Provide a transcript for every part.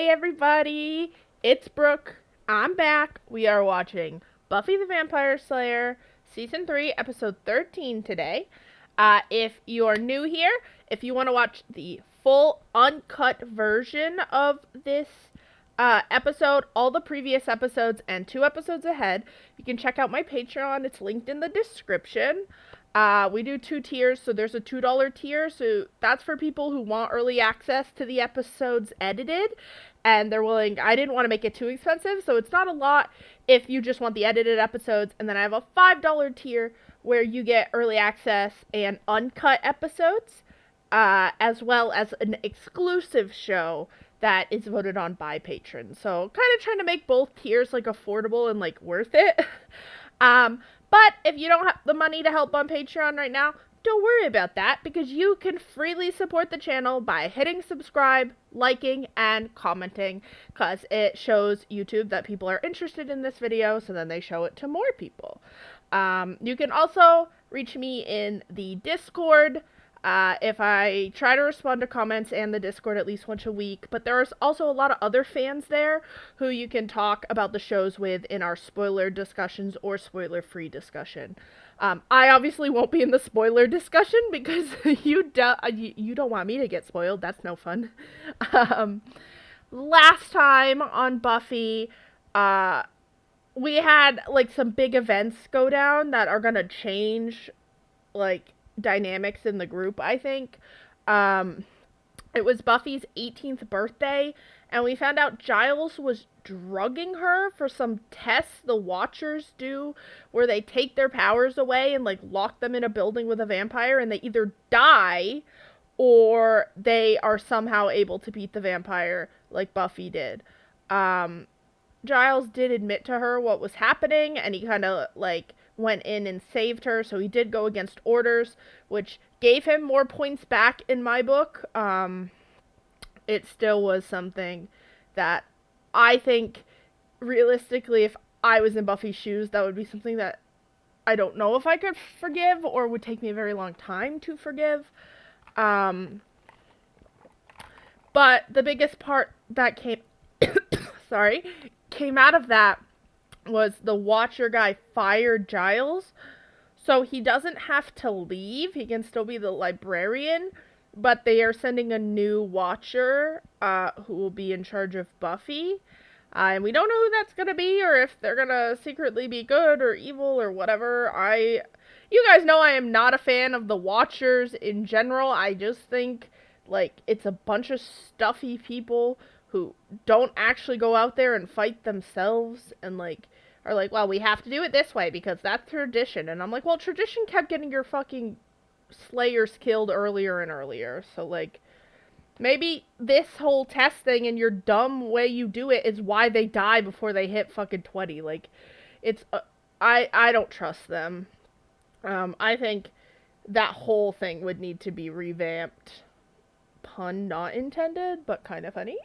everybody, it's Brooke. I'm back. We are watching Buffy the Vampire Slayer, Season 3, Episode 13 today. If you are new here, if you want to watch the full uncut version of this episode, all the previous episodes, and 2 episodes ahead, you can check out my Patreon. It's linked in the description. We do 2 tiers, so there's a $2 tier, so that's for people who want early access to the episodes edited, and they're willing. I didn't want to make it too expensive, so it's not a lot if you just want the edited episodes. And then I have a $5 tier where you get early access and uncut episodes, as well as an exclusive show that is voted on by patrons. So kind of trying to make both tiers like affordable and like worth it. But if you don't have the money to help on Patreon right now, don't worry about that, because you can freely support the channel by hitting subscribe, liking, and commenting, because it shows YouTube that people are interested in this video, so then they show it to more people. You can also reach me in the Discord, if I try to respond to comments and the Discord at least once a week, but there's also a lot of other fans there who you can talk about the shows with in our spoiler discussions or spoiler-free discussion. I obviously won't be in the spoiler discussion because you don't want me to get spoiled. That's no fun. Last time on Buffy, we had like some big events go down that are gonna change like dynamics in the group, I think. It was Buffy's 18th birthday, and we found out Giles was drugging her for some tests the Watchers do, where they take their powers away and like lock them in a building with a vampire, and they either die or they are somehow able to beat the vampire like Buffy did. Giles did admit to her what was happening, and he kind of like went in and saved her, so he did go against orders, which gave him more points back in my book. It still was something that I think, realistically, if I was in Buffy's shoes, that would be something that I don't know if I could forgive, or would take me a very long time to forgive. But the biggest part that came out of that was the Watcher guy fired Giles, so he doesn't have to leave. He can still be the librarian, but they are sending a new Watcher who will be in charge of Buffy, and we don't know who that's gonna be, or if they're gonna secretly be good or evil or whatever. You guys know I am not a fan of the Watchers in general. I just think like it's a bunch of stuffy people who don't actually go out there and fight themselves, and like are like, well, we have to do it this way because that's tradition. And I'm like, well, tradition kept getting your fucking Slayers killed earlier and earlier. So like, maybe this whole test thing and your dumb way you do it is why they die before they hit fucking 20. Like, it's I don't trust them. I think that whole thing would need to be revamped. Pun not intended, but kind of funny.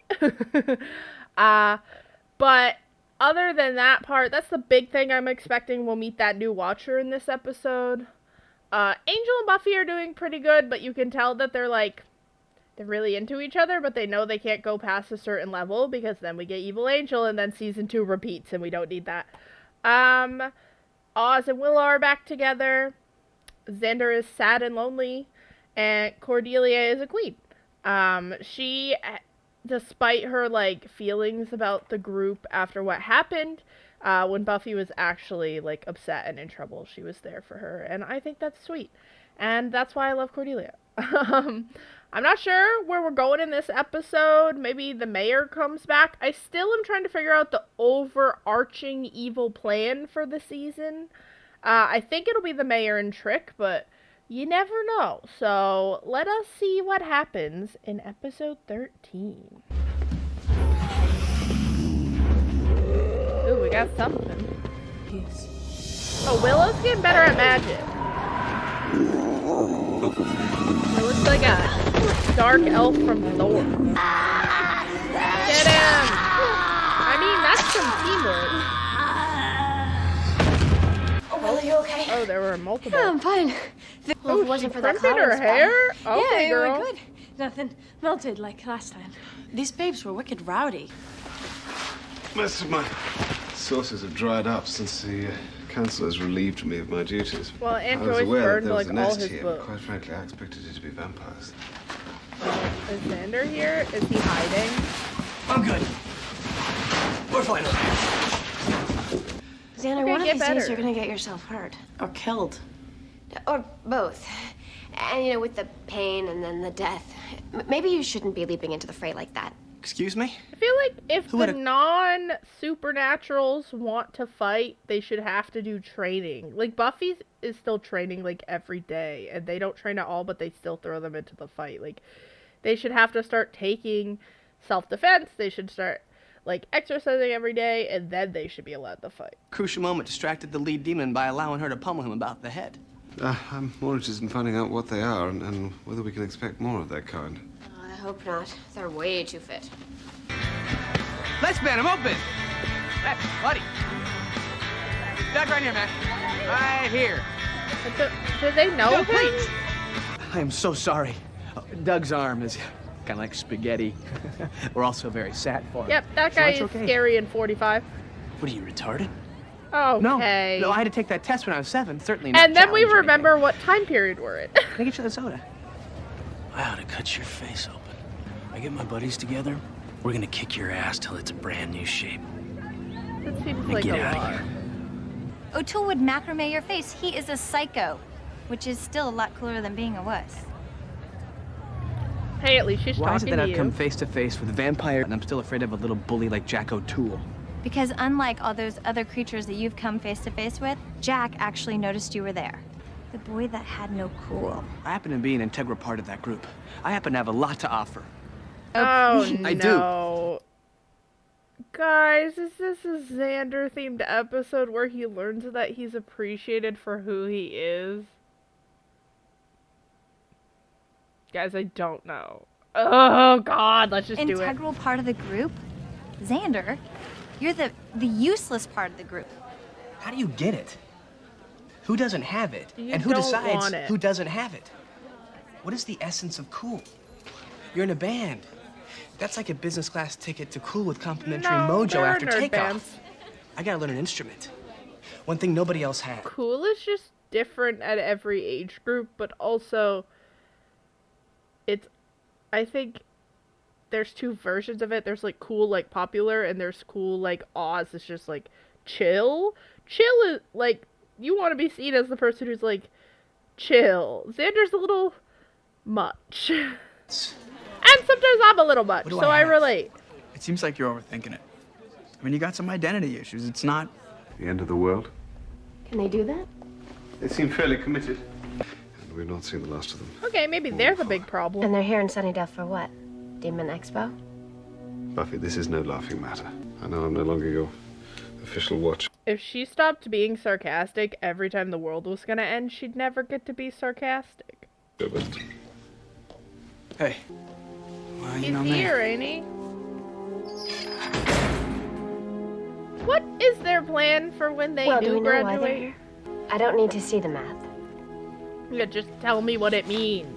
But other than that part, that's the big thing I'm expecting. We'll meet that new Watcher in this episode. Angel and Buffy are doing pretty good, but you can tell that they're really into each other, but they know they can't go past a certain level because then we get Evil Angel and then season 2 repeats and we don't need that. Oz and Willow are back together. Xander is sad and lonely, and Cordelia is a queen. She, despite her like feelings about the group after what happened, when Buffy was actually like upset and in trouble, she was there for her, and I think that's sweet, and that's why I love Cordelia. I'm not sure where we're going in this episode. Maybe the mayor comes back. I still am trying to figure out the overarching evil plan for the season. I think it'll be the mayor and Trick, but you never know. So let us see what happens in episode 13. Ooh, we got something. Yes. Oh, Willow's getting better at magic. It looks like a dark elf from Thor. Get him! I mean, that's some teamwork. Oh, Will, are you okay? Oh, there were multiple. Yeah, I'm fine. Oh, she crimped her hair? Okay, yeah, girl. Good. Nothing melted like last time. These babes were wicked rowdy. Most of my sources have dried up since the council has relieved me of my duties. Well, and I was Joyce aware that burned there was like a all nest his here, books. but quite frankly, I expected it to be vampires. Is Xander here? Is he hiding? I'm good. We're fine. Xander, Okay, one of get these better. days you're gonna get yourself hurt. Or killed. Or both. And, you know, with the pain and then the death. Maybe you shouldn't be leaping into the fray like that. Excuse me? I feel like if Who the would've- non-supernaturals want to fight, they should have to do training. Like, Buffy is still training, like, every day, and they don't train at all, but they still throw them into the fight. Like, they should have to start taking self-defense. They should start, like, exercising every day, and then they should be allowed to fight. Crucial moment distracted the lead demon by allowing her to pummel him about the head. I'm more interested in finding out what they are and whether we can expect more of that kind. I hope not. They're way too fit. Let's man him open! Hey, buddy. Doug, right here, man. Right here. But do they know Doug, him? wait! I am so sorry. Doug's arm is kind of like spaghetti. We're also very sad for him. Yep, that So guy it's is okay. scary in 45. What are you, retarded? Okay. No, I had to take that test when I was 7. Certainly not And then we challenge or remember what time period we're in. anything. Can I get you the soda? I ought to cut your face open. I get my buddies together, we're gonna kick your ass till it's a brand new shape. That seems Now like get a out of lot. here. O'Toole would macrame your face. He is a psycho, which is still a lot cooler than being a wuss. Hey, at least she's Why is it talking that to I've come you. face to face with a vampire and I'm still afraid of a little bully like Jack O'Toole? Because unlike all those other creatures that you've come face to face with, Jack actually noticed you were there. The boy that had no cool. I happen to be an integral part of that group. I happen to have a lot to offer. Oh, please. no. I do. Guys, is this a Xander-themed episode where he learns that he's appreciated for who he is? Guys, I don't know. Oh, God, let's just do it. Integral part of the group? Xander, you're the useless part of the group. How do you get it? Who doesn't have it? You And who don't decides want it. who doesn't have it? What is the essence of cool? You're in a band. That's like a business class ticket to cool with complimentary No, mojo there are after nerd takeoff. bands. I gotta learn an instrument. One thing nobody else had. Cool is just different at every age group, but also I think there's two versions of it. There's like cool like popular, and there's cool like Oz. It's just like chill. Chill is like you want to be seen as the person who's like chill. Xander's a little much. And sometimes I'm a little much, What do so I I have? relate. It seems like you're overthinking it. I mean, you got some identity issues. It's not. The end of the world? Can they do that? They seem fairly committed. And we've not seen the last of them. Okay, maybe there's a big problem. And they're here in Sunnydale for what? Demon Expo? Buffy, this is no laughing matter. I know I'm no longer your official watch. If she stopped being sarcastic every time the world was gonna end, she'd never get to be sarcastic. But Hey. Well, you He's know me. here, ain't he? What is their plan for when they Well, do do we know why they're graduate? here? I don't need to see the math. Yeah, just tell me what it means.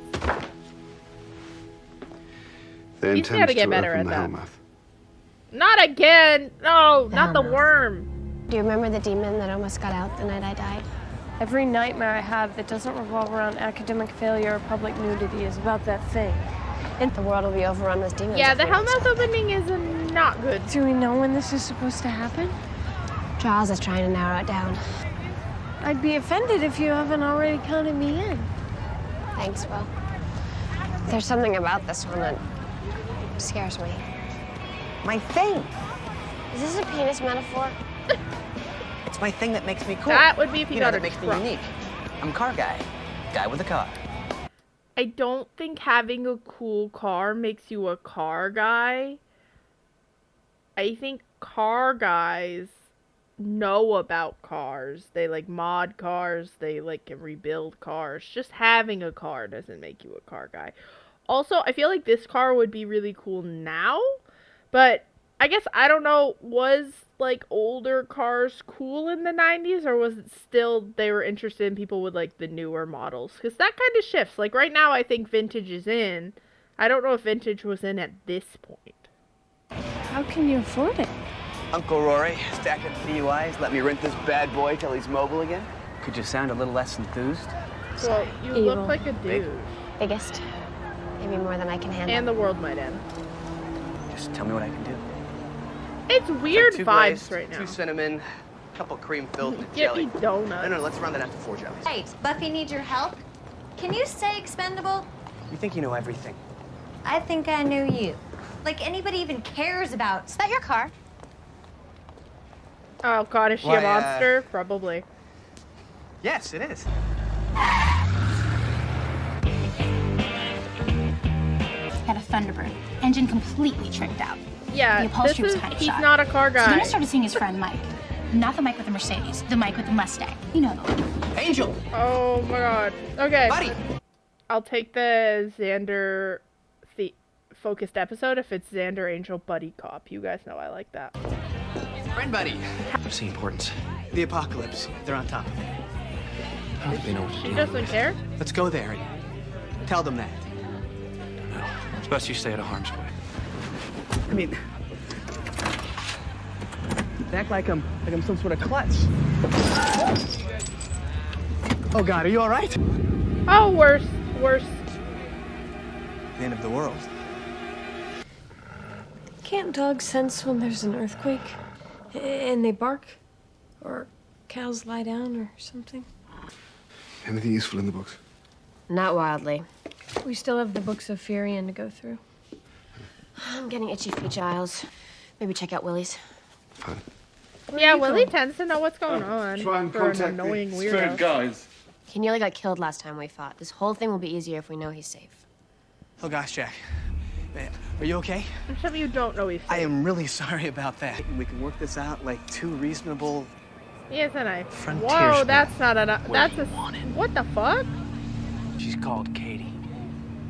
they He's intend gotta to get better open at the that. Hellmouth. Not again! No, not the Hellmouth. worm. Do you remember the demon that almost got out the night I died? Every nightmare I have that doesn't revolve around academic failure or public nudity is about that thing. And the world will be overrun with demons. Yeah, if the we don't Hellmouth stop it. opening is not good. Do we know when this is supposed to happen? Charles is trying to narrow it down. I'd be offended if you haven't already counted me in. Thanks, Will. There's something about this one that scares me. My thing. Is this a penis metaphor? It's my thing that makes me cool. That would be if you You know, got that a makes me truck. unique. I'm a car guy. Guy with a car. I don't think having a cool car makes you a car guy. I think car guys know about cars. They like mod cars. They like can rebuild cars. Just having a car doesn't make you a car guy. Also, I feel like this car would be really cool now, but I guess I don't know, was like older cars cool in the 90s, or was it still they were interested in people with like the newer models? Because that kind of shifts. Like right now I think vintage is in. I don't know if vintage was in at this point. How can you afford it? Uncle Rory, stacked up DUIs, let me rent this bad boy till he's mobile again. Could you sound a little less enthused? Well, you Evil. look like a douche. Biggest. Maybe more than I can handle. And the world might end. Just tell me what I can do. It's weird Two vibes glazed, right now. 2 cinnamon, couple cream filled, and a Get jelly. me donuts. No, let's round that out to 4 jellies. Right, Buffy needs your help. Can you say expendable? You think you know everything? I think I knew you. Like anybody even cares about. Is that your car? Oh god, is she Why, a monster? Probably. Yes, it is. Had a Thunderbird. Engine completely tricked out. Yeah, The upholstery this was is, kind of he's shot. not a car So then guy. I started seeing his friend Mike. Not the Mike with the Mercedes, the Mike with the Mustang. You know the one. Angel! Oh my god. Okay. Buddy! I'll take the Xander focused episode if it's Xander Angel Buddy Cop. You guys know I like that. Friend buddy. What's the importance? The apocalypse. They're on top of it. I don't think they know what to She do. doesn't care. Let's go there and tell them that. No. It's best you stay out of harm's way. I mean, act like I'm some sort of klutz. Oh God, are you all right? Oh, worse. Worse. The end of the world. Can't dogs sense when there's an earthquake? And they bark? Or cows lie down or something? Anything useful in the books? Not wildly. We still have the books of Furion to go through. I'm getting itchy feet, Giles. Maybe check out Willie's. Fine. Yeah, Willie tends to know what's going on Try and for an contact annoying the weirdo. spirit guys. He nearly got killed last time we fought. This whole thing will be easier if we know he's safe. Oh gosh, Jack. Are you okay? Some of you don't know he's I safe. am really sorry about that. We can work this out like 2 reasonable. He has a knife. Frontiersman. Whoa, that's not a. Where That's you a. want it. What the fuck? She's called Katie.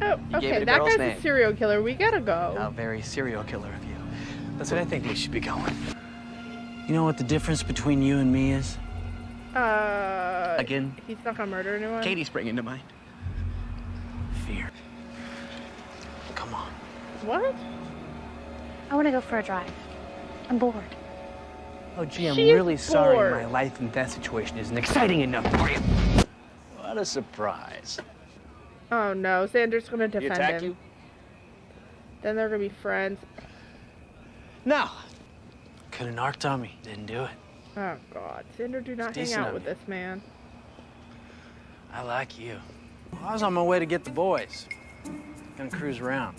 Oh, gave okay, it a that girl's guy's name. a serial killer. We gotta A go. very serial killer of you. That's what I think we should be going. You know what the difference between you and me is? Again? He's not gonna murder anyone. Katie's bringing to mind. Fear. Come on. What? I want to go for a drive. I'm bored. Oh, gee, I'm She's really sorry bored. my life and death situation isn't exciting enough for you. What a surprise. Oh no, Xander's gonna defend attacked him. you? Then they're gonna be friends. No. Could have narked on me. Didn't do it. Oh god, Xander, do not hang decent out of with you. this man. I like you. I was on my way to get the boys. Gonna cruise around.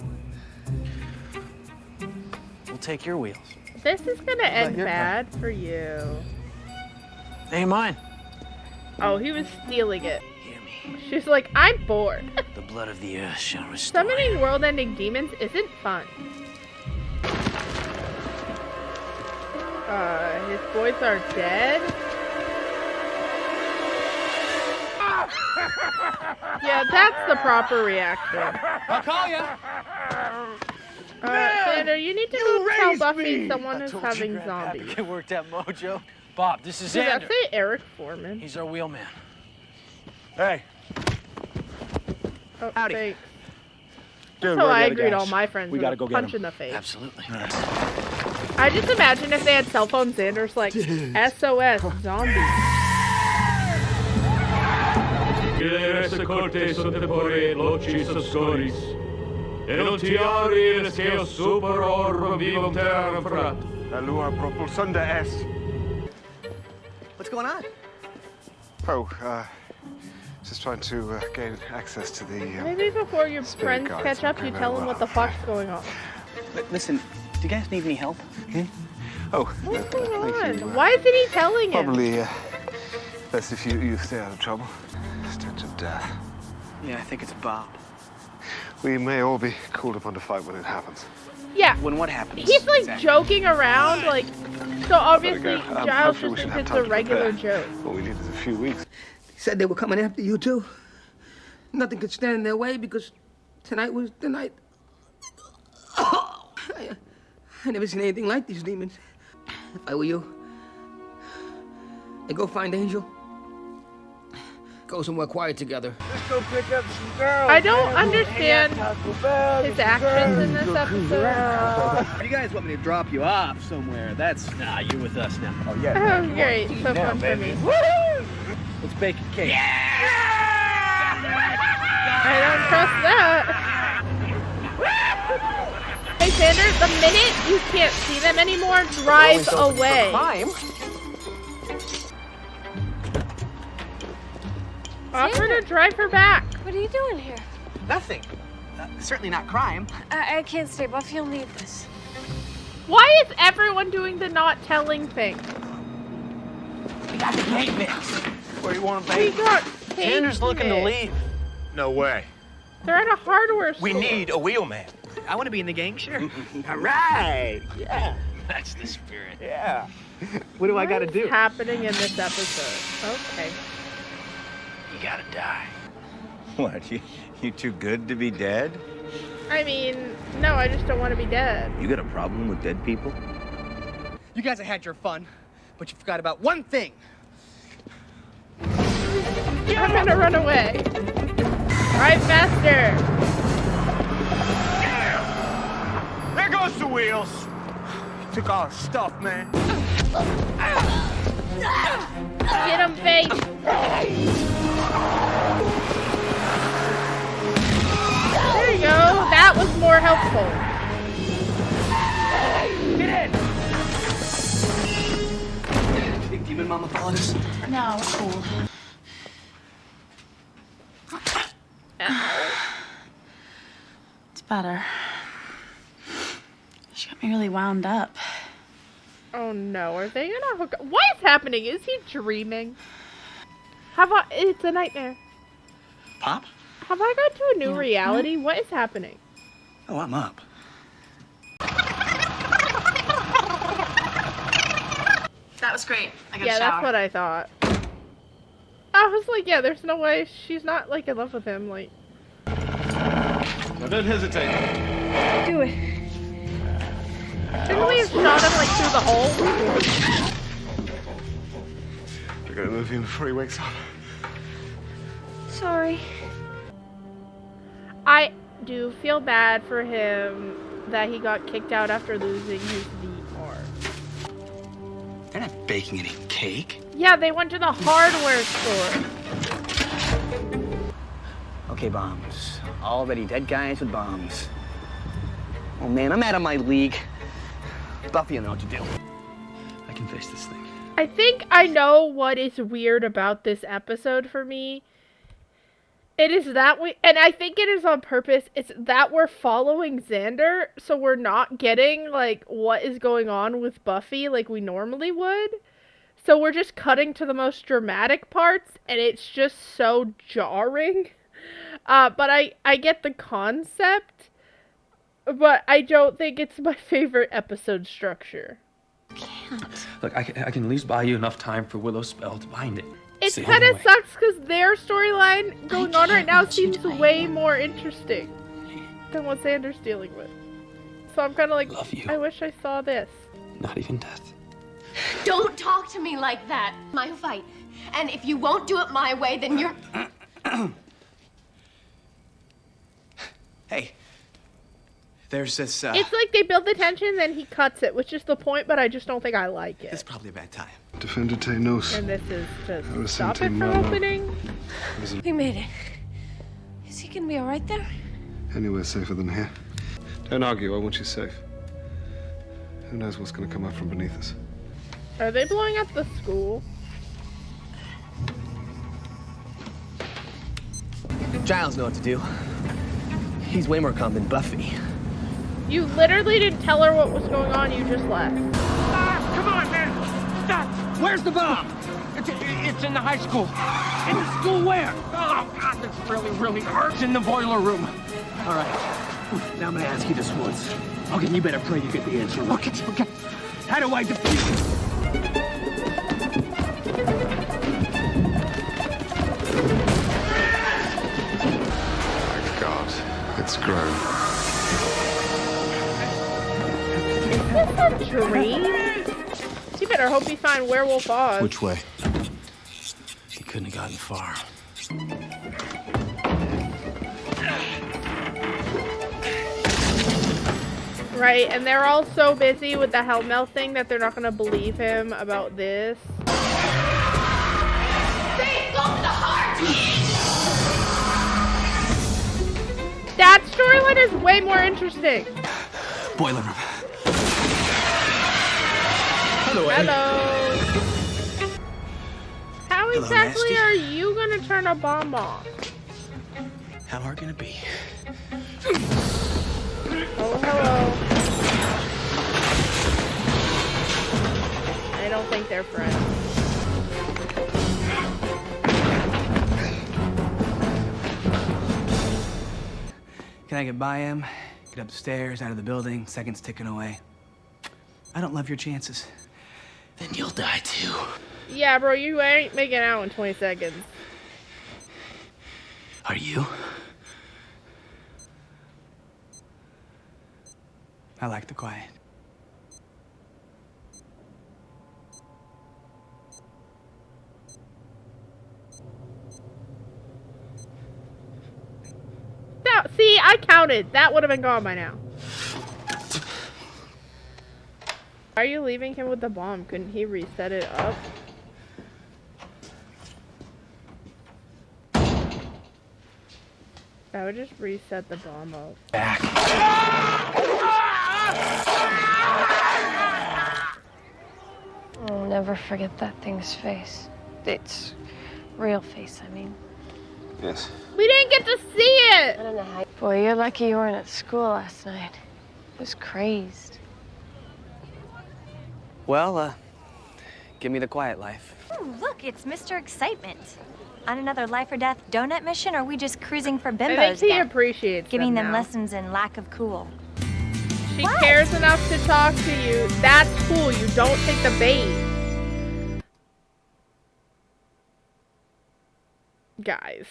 We'll take your wheels. This is gonna end your car? bad for you. Hey, mine. Oh, he was stealing it. Hear me. She's like, I'm bored. The blood of the earth shall restore. Summoning world-ending demons isn't fun. His boys are dead. Yeah, that's the proper reaction. I'll call you. Xander, you need to go tell Buffy someone is having zombies. It worked out, Mojo. Bob, this is Did that Xander. say Eric Foreman? He's our wheelman. Hey. Oh, Howdy. thanks. Dude, So where are I the other greet all guys? my friends We with gotta a go get punch them. in the face. Absolutely. I just imagine if they had cell phones, Xander's like, SOS, zombies. Ilere corte sottepore locis oscoris, e non tiari in sceo super orb vivum terra frat. Allura propulsunda est. What's going on? Oh, just trying to gain access to the. Maybe before your Spirit friends guides catch up, are you very tell them well. what the fuck's going on. Listen, do you guys need any help? Oh, What's going thank on? you, Why isn't he telling him? Probably best if you stay out of trouble. Stench of death. Yeah, I think it's Bob. We may all be called upon to fight when it happens. Yeah, When what happens? he's like exactly? joking around, like, so obviously Gotta go. Giles Hopefully we just should thinks have it's a time to regular prepare. joke. All we need is a few weeks. They said they were coming after you, too. Nothing could stand in their way because tonight was the night. I never seen anything like these demons. If I were you, I'd go find Angel. go somewhere quiet together. Let's go pick up some girls. I don't understand his actions in this episode. You guys want me to drop you off somewhere? Nah, you're with us now. Oh, yeah. Oh, great. So fun for me. Let's bake a cake. I don't trust that. Hey, Xander, the minute you can't see them anymore, drive away. Offer to drive her back. What are you doing here? Nothing. Certainly not crime. I can't stay. Buffy will need this. Why is everyone doing the not telling thing? We got the cake mix. Where do you want to We bake? got cake Xander's looking to mix. leave. No way. They're at a hardware store. We need a wheelman. I want to be in the gang, sure. All right. Yeah. That's the spirit. Yeah. What do I got to What do? is happening in this episode? Okay. You gotta die. What, you too good to be dead? I mean, no, I just don't want to be dead. You got a problem with dead people? You guys have had your fun, but you forgot about one thing. I'm gonna run away. Drive faster. There goes the wheels. You took all our stuff, man. Get him, face. There you go. That was more helpful. Get in. Big demon mama followed us. No, it's cool. It's better. She got me really wound up. Oh no, are they gonna hook up? What is happening? Is he dreaming? It's a nightmare. Pop? Have I gone to a new reality? What is happening? Oh, I'm up. That was great. I got Yeah, that's what I thought. I was like, yeah, there's no way she's not like in love with him. Like, Now don't hesitate. Do it. shouldn't we have shot him like through the hole? We're gonna move him before he wakes up. Sorry. I do feel bad for him that he got kicked out after losing his VR. They're not baking any cake. Yeah, they went to the hardware store. Okay, bombs. Already dead guys with bombs. Oh man, I'm out of my league. Buffy, you know what to do. I can face this thing. I think I know what is weird about this episode for me. It is that we, and I think it is on purpose, it's that we're following Xander, so we're not getting, like, what is going on with Buffy like we normally would. So we're just cutting to the most dramatic parts, and it's just so jarring. But I get the concept, but I don't think it's my favorite episode structure. Look, I can at least buy you enough time for Willow's spell to bind it. It Say kind of anyway. sucks because their storyline going on right now seems way more interesting than what Xander's dealing with. So I'm kind of like, I wish I saw this. Not even death. Don't talk to me like that. My fight. And if you won't do it my way, then you're... Hey. There's this, It's like they build the tension, then he cuts it, which is the point, but I just don't think I like it. It's probably a bad time. Defendete nos. And this is just Ahora stop it from senti opening. We made it. Is he gonna be all right there? Anywhere safer than here. Don't argue, I want you safe. Who knows what's gonna come up from beneath us? Are they blowing up the school? Giles knows what to do. He's way more calm than Buffy. You literally didn't tell her what was going on, you just left. Come on, man! Stop! Where's the bomb? It's in the high school. In the school where? Oh, God, this really hurts. In the boiler room. All right. Now I'm gonna ask you this once. Okay, you better pray you get the answer. Okay. How do I defeat it? My God, it's grown. Is this a dream? You better hope you find Werewolf Oz. Which way? He couldn't have gotten far. Right, and they're all so busy with the Hellmouth thing that they're not gonna believe him about this. That storyline is way more interesting. Boiler room. Hello. Hello. How Hello, exactly Nasty. are you gonna turn a bomb off? How hard can it be? Oh, hello. I don't think they're friends. Can I get by him? Get upstairs, out of the building, seconds ticking away. I don't love your chances. Then you'll die too. Yeah, bro, you ain't making out in 20 seconds. Are you? I like the quiet. No, see, I counted. That would have been gone by now. Why are you leaving him with the bomb? Couldn't he reset it up? I would just reset the bomb up. Back. I'll never forget that thing's face. Its real face, I mean. Yes. We didn't get to see it! I don't know how. Boy, you're lucky you weren't at school last night. I was crazed. Well, give me the quiet life. Ooh, look, it's Mr. Excitement. On another life or death donut mission, or are we just cruising for bimbos? I think he again? appreciates Giving them now. lessons in lack of cool. She cares enough to talk to you. That's cool. You don't take the bait. Guys,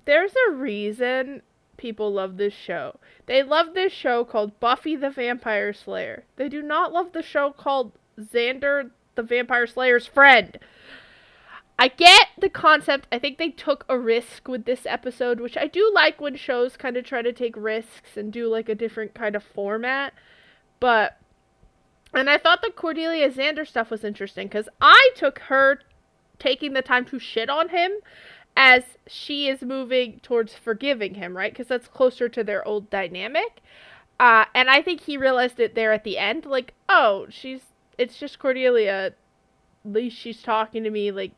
there's a reason people love this show. They love this show called Buffy the Vampire Slayer. They do not love the show called Xander the Vampire Slayer's Friend. I get the concept. I think they took a risk with this episode, which I do like when shows kind of try to take risks and do like a different kind of format. And I thought the Cordelia Xander stuff was interesting because I took her taking the time to shit on him as she is moving towards forgiving him, right? Because that's closer to their old dynamic. And I think he realized it there at the end. Like, oh, it's just Cordelia. At least she's talking to me. Like,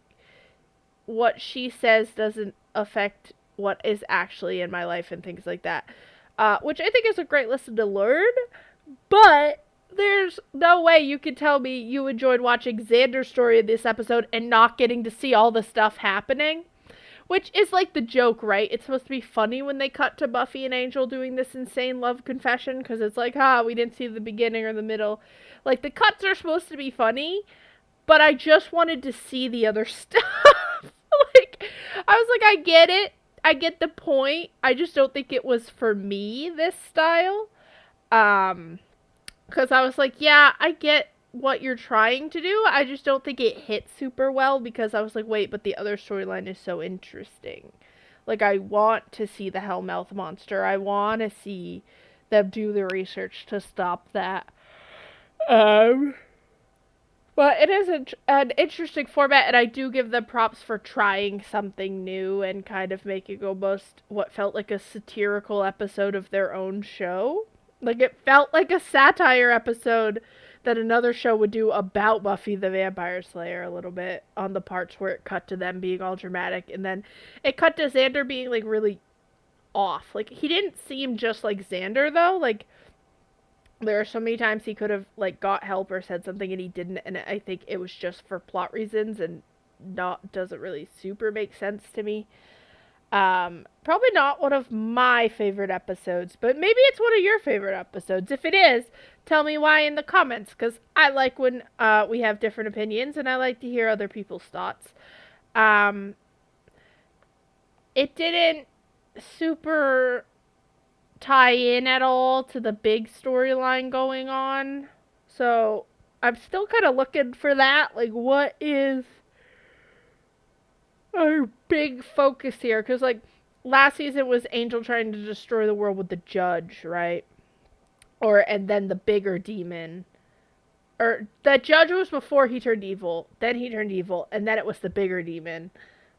what she says doesn't affect what is actually in my life and things like that. Which I think is a great lesson to learn. But there's no way you could tell me you enjoyed watching Xander's story in this episode and not getting to see all the stuff happening. Which is like the joke, right? It's supposed to be funny when they cut to Buffy and Angel doing this insane love confession. Because it's like, we didn't see the beginning or the middle. Like, the cuts are supposed to be funny. But I just wanted to see the other stuff. Like, I was like, I get it. I get the point. I just don't think it was for me, this style. Because I was like, yeah, I get what you're trying to do. I just don't think it hit super well because I was like, wait, but the other storyline is so interesting. Like, I want to see the Hellmouth monster. I want to see them do the research to stop that. But it is an interesting format, and I do give them props for trying something new and kind of making almost what felt like a satirical episode of their own show. Like, it felt like a satire episode that another show would do about Buffy the Vampire Slayer a little bit, on the parts where it cut to them being all dramatic, and then it cut to Xander being, like, really off. Like, he didn't seem just like Xander, though. Like, there are so many times he could have, like, got help or said something and he didn't, and I think it was just for plot reasons and doesn't really super make sense to me. Probably not one of my favorite episodes, but maybe it's one of your favorite episodes. If it is, tell me why in the comments, because I like when we have different opinions, and I like to hear other people's thoughts. It didn't super tie in at all to the big storyline going on, so I'm still kind of looking for that. Like, what is our big focus here, because like last season was Angel trying to destroy the world with the judge, right? And then the bigger demon. Or the judge was before he turned evil, then he turned evil, and then it was the bigger demon.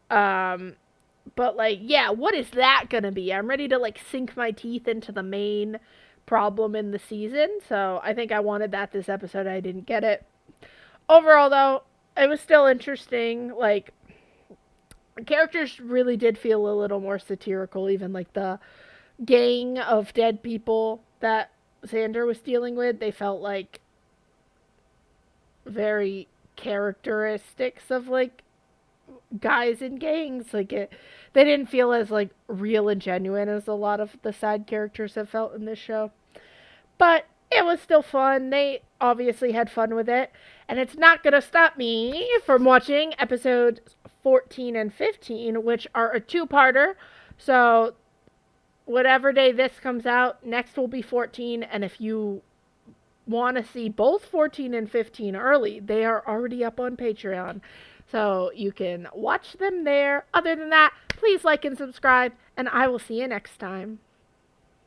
But like, yeah, what is that gonna be? I'm ready to like sink my teeth into the main problem in the season, so I think I wanted that this episode. I didn't get it. Overall though, it was still interesting. Like, characters really did feel a little more satirical, even like the gang of dead people that Xander was dealing with, they felt like very characteristics of like guys in gangs. Like they didn't feel as like real and genuine as a lot of the side characters have felt in this show. But it was still fun. They obviously had fun with it, and it's not gonna stop me from watching episodes 14 and 15, which are a two-parter. So whatever day this comes out, next will be 14, and if you want to see both 14 and 15 early, they are already up on Patreon, so you can watch them there. Other than that, please like and subscribe, and I will see you next time.